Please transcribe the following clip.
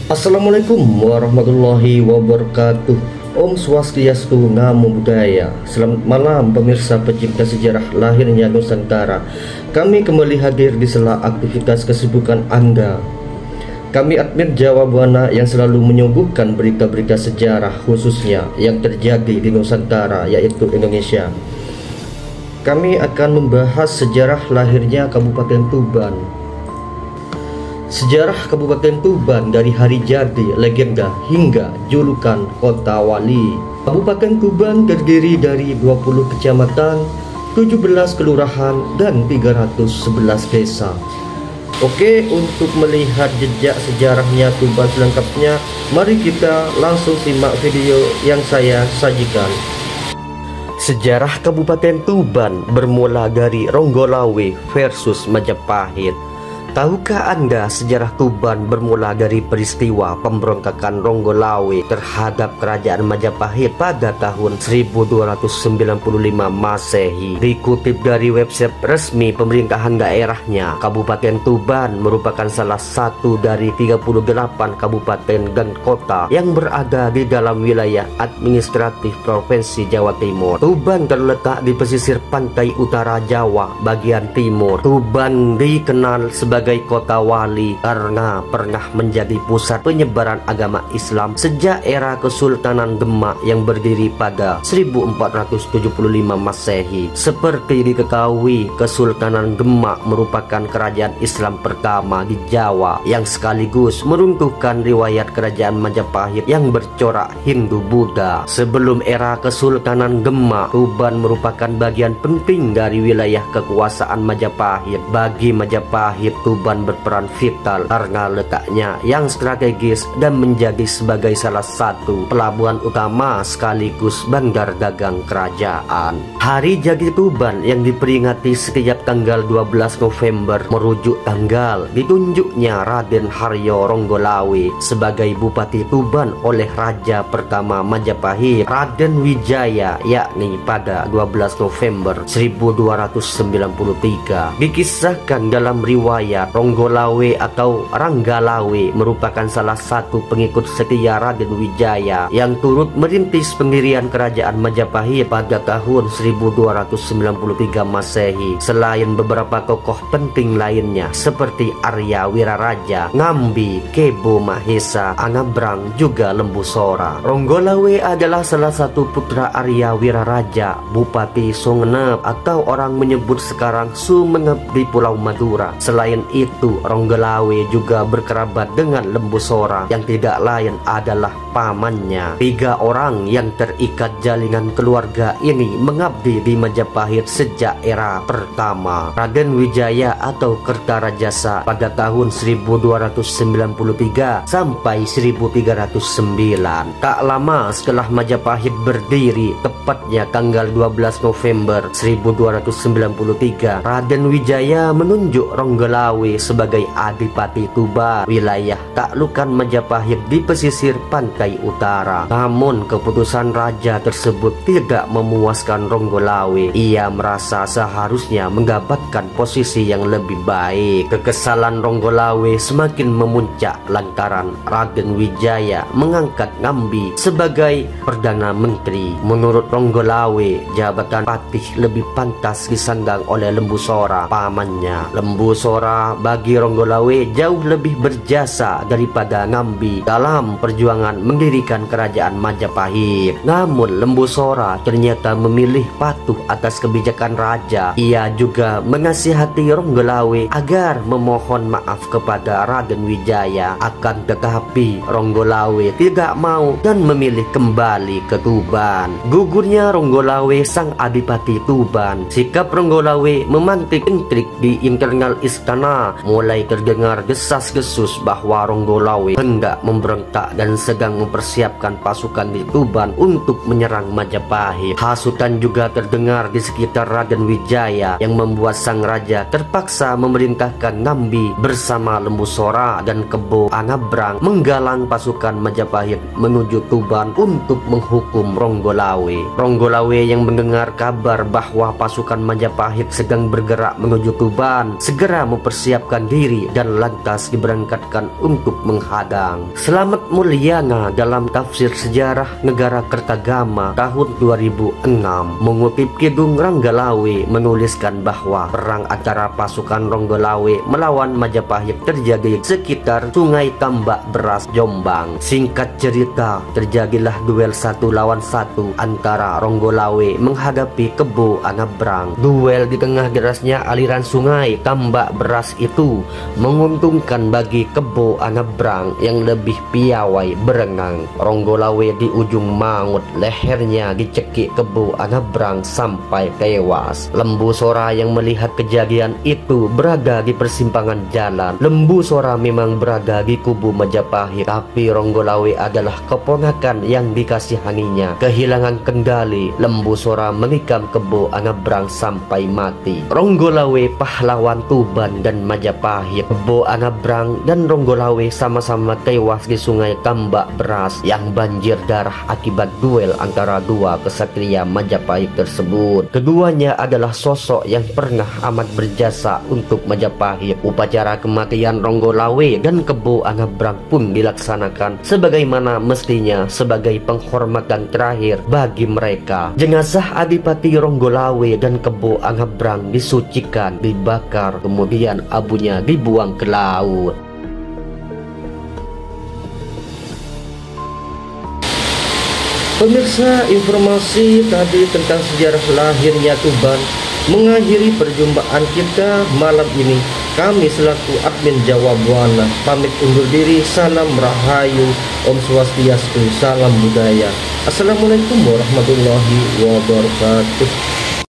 Assalamualaikum warahmatullahi wabarakatuh. Om Swastiastu, Namo Buddhaya. Selamat malam pemirsa pecinta sejarah lahirnya Nusantara. Kami kembali hadir di sela aktivitas kesibukan Anda. Kami admin Jawa Buana yang selalu menyuguhkan berita-berita sejarah khususnya yang terjadi di Nusantara, yaitu Indonesia. Kami akan membahas sejarah lahirnya Kabupaten Tuban. Sejarah Kabupaten Tuban dari hari jadi, legenda, hingga julukan Kota Wali. Kabupaten Tuban terdiri dari 20 kecamatan, 17 kelurahan, dan 311 desa. Oke, untuk melihat jejak sejarahnya Tuban selengkapnya, mari kita langsung simak video yang saya sajikan. Sejarah Kabupaten Tuban bermula dari Ronggolawe versus Majapahit. Tahukah Anda sejarah Tuban bermula dari peristiwa pemberontakan Ronggolawe terhadap kerajaan Majapahit pada tahun 1295 Masehi? Dikutip dari website resmi pemerintahan daerahnya, Kabupaten Tuban merupakan salah satu dari 38 kabupaten dan kota yang berada di dalam wilayah administratif Provinsi Jawa Timur. Tuban terletak di pesisir pantai utara Jawa bagian timur. Tuban dikenal sebagai Kota Wali karena pernah menjadi pusat penyebaran agama Islam sejak era Kesultanan Demak yang berdiri pada 1475 Masehi. Seperti diketahui, Kesultanan Demak merupakan kerajaan Islam pertama di Jawa yang sekaligus meruntuhkan riwayat kerajaan Majapahit yang bercorak Hindu-Buddha. Sebelum era Kesultanan Demak, Tuban merupakan bagian penting dari wilayah kekuasaan Majapahit. Bagi Majapahit, Tuban berperan vital karena letaknya yang strategis dan menjadi sebagai salah satu pelabuhan utama sekaligus bandar dagang kerajaan. Hari jadi Tuban yang diperingati setiap tanggal 12 November merujuk tanggal ditunjuknya Raden Haryo Ronggolawe sebagai Bupati Tuban oleh Raja pertama Majapahit, Raden Wijaya, yakni pada 12 November 1293. Dikisahkan dalam riwayat, Ronggolawe atau Ranggalawe merupakan salah satu pengikut setia Raden Wijaya yang turut merintis pendirian kerajaan Majapahit pada tahun 1293 Masehi. Selain beberapa tokoh penting lainnya seperti Arya Wiraraja, Ngambi, Kebo Mahesa, Anabrang, juga Lembu Sora. Ronggolawe adalah salah satu putra Arya Wiraraja, Bupati Sumenep atau orang menyebut sekarang Sumenep di Pulau Madura. Selain itu, Ronggolawe juga berkerabat dengan Lembu Sora yang tidak lain adalah pamannya. 3 orang yang terikat jaringan keluarga ini mengabdi di Majapahit sejak era pertama. Raden Wijaya atau Kertarajasa pada tahun 1293 sampai 1309. Tak lama setelah Majapahit berdiri, tepatnya tanggal 12 November 1293, Raden Wijaya menunjuk Ronggolawe sebagai Adipati Tuban, wilayah taklukan Majapahit di pesisir pantai utara. Namun keputusan raja tersebut tidak memuaskan Ronggolawe. Ia merasa seharusnya mendapatkan posisi yang lebih baik. Kekesalan Ronggolawe semakin memuncak lantaran Raden Wijaya mengangkat Ngambi sebagai Perdana Menteri. Menurut Ronggolawe, jabatan patih lebih pantas disandang oleh Lembu Sora, pamannya. Lembu Sora bagi Ronggolawe jauh lebih berjasa daripada Ngambi dalam perjuangan mendirikan kerajaan Majapahit. Namun Lembu Sora ternyata memilih patuh atas kebijakan raja. Ia juga mengasihati Ronggolawe agar memohon maaf kepada Raden Wijaya. Akan tetapi Ronggolawe tidak mau dan memilih kembali ke Tuban. Gugurnya Ronggolawe sang Adipati Tuban. Sikap Ronggolawe memantik intrik di internal istana. Mulai terdengar desas-desus bahwa Ronggolawe hendak memberontak dan sedang mempersiapkan pasukan di Tuban untuk menyerang Majapahit. Hasutan juga terdengar di sekitar Raden Wijaya yang membuat sang raja terpaksa memerintahkan Ngambi bersama Lembu Sora dan Kebo Anabrang menggalang pasukan Majapahit menuju Tuban untuk menghukum Ronggolawe. Ronggolawe yang mendengar kabar bahwa pasukan Majapahit sedang bergerak menuju Tuban segera mempersiapkan mempersiapkan diri dan lantas diberangkatkan untuk menghadang. Slamet Mulyana dalam tafsir sejarah negara Kertagama tahun 2006 mengutip Kidung Ranggalawe menuliskan bahwa perang antara pasukan Ronggolawe melawan Majapahit terjadi sekitar Sungai Tambak Beras, Jombang. Singkat cerita, terjadilah duel 1 lawan 1 antara Ronggolawe menghadapi Kebo Anabrang. Duel di tengah derasnya aliran Sungai Tambak Beras itu menguntungkan bagi Kebo Anabrang yang lebih piawai berenang. Ronggolawe di ujung mangut, lehernya dicekik Kebo Anabrang sampai tewas. Lembu Sora yang melihat kejadian itu berada di persimpangan jalan. Lembu Sora memang berada di kubu Majapahit, tapi Ronggolawe adalah keponakan yang dikasihaninya. Kehilangan kendali, Lembu Sora menikam Kebo Anabrang sampai mati. Ronggolawe pahlawan Tuban dan Majapahit. Kebo Anabrang dan Ronggolawe sama-sama tewas di Sungai Tambak Beras yang banjir darah akibat duel antara dua kesatria Majapahit tersebut. Keduanya adalah sosok yang pernah amat berjasa untuk Majapahit. Upacara kematian Ronggolawe dan Kebo Anabrang pun dilaksanakan sebagaimana mestinya sebagai penghormatan terakhir bagi mereka. Jenazah Adipati Ronggolawe dan Kebo Anabrang disucikan, dibakar, kemudian abunya dibuang ke laut. Pemirsa, informasi tadi tentang sejarah lahirnya Tuban mengakhiri perjumpaan kita malam ini. Kami selaku admin Jawa Buana pamit undur diri. Salam Rahayu, Om Swastiastu, salam budaya. Assalamualaikum warahmatullahi wabarakatuh.